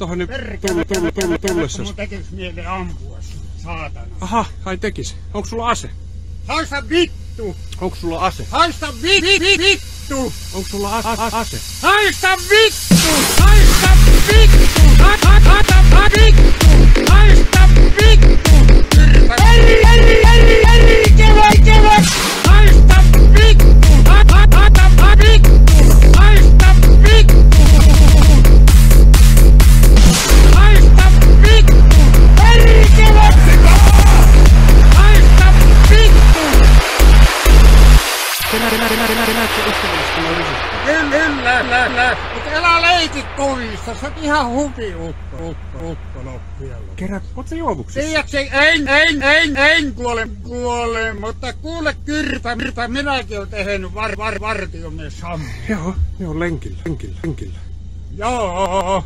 tohon nyt tullessa. Mun tekis mieli ampua sinut, saatana. Aha, ai tekis. Onks sulla ase? Haista vittu! Onks sulla ase? Haista vittu! Onks sulla ase? Haista vittu! Haista vittu! Haista vittu! Haista vittu! Kevä! Haista vittu! Haista vittu! Haista vittu! Haista vittu! Kevä! Haista vittu! Kyllä. Mutta älä leikit kovista, sä oot ihan hupiukko loppujen. Kerät, oot sä juovuksissa? Tiedätkö, en kuole, mutta kuule kyrpä, minäkin oon tehnyt vartiomies Sammi. Joo, lenkillä. Joo.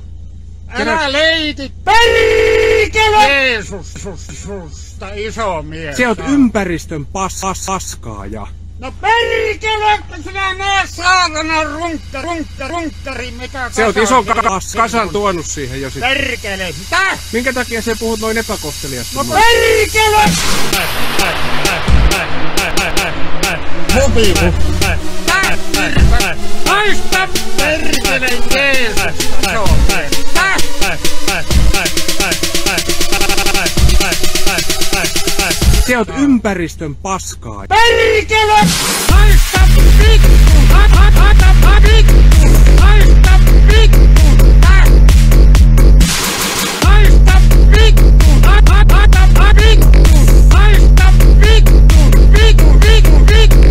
Älä leikit, perkele! Jeesusta iso mies. Se oot ympäristön paskaaja. No perkele, että sinä näe saatana runkkari, mikä Se oot ison kasan tuonut siihen jo sit. Perkele, mitä? Minkä takia sä puhut noin epäkohteliasti? No perkele! Hupivu. Haista perkele Jeesus! Se oot ympäristön paskaa. Perkele! Haista vittu! Haista vittu! Haista vittu! Haista vittu! Haista vittu! Haista vittu! Vittu!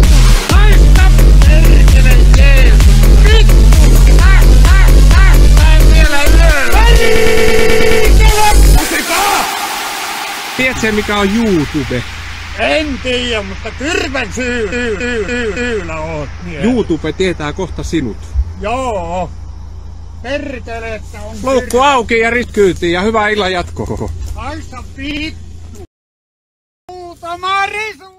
Haista perkele Jeesus! Vittu! Vielä yöllä! Perkele! Tiedätkö mikä on YouTube? En tiedä, mutta kyrpän syynä oot mies. YouTube tietää kohta sinut. Joo. Perkele, että on Loukku auki ja ristkyytiin ja hyvää illan jatkoa. Haista vittu! Muutama risu!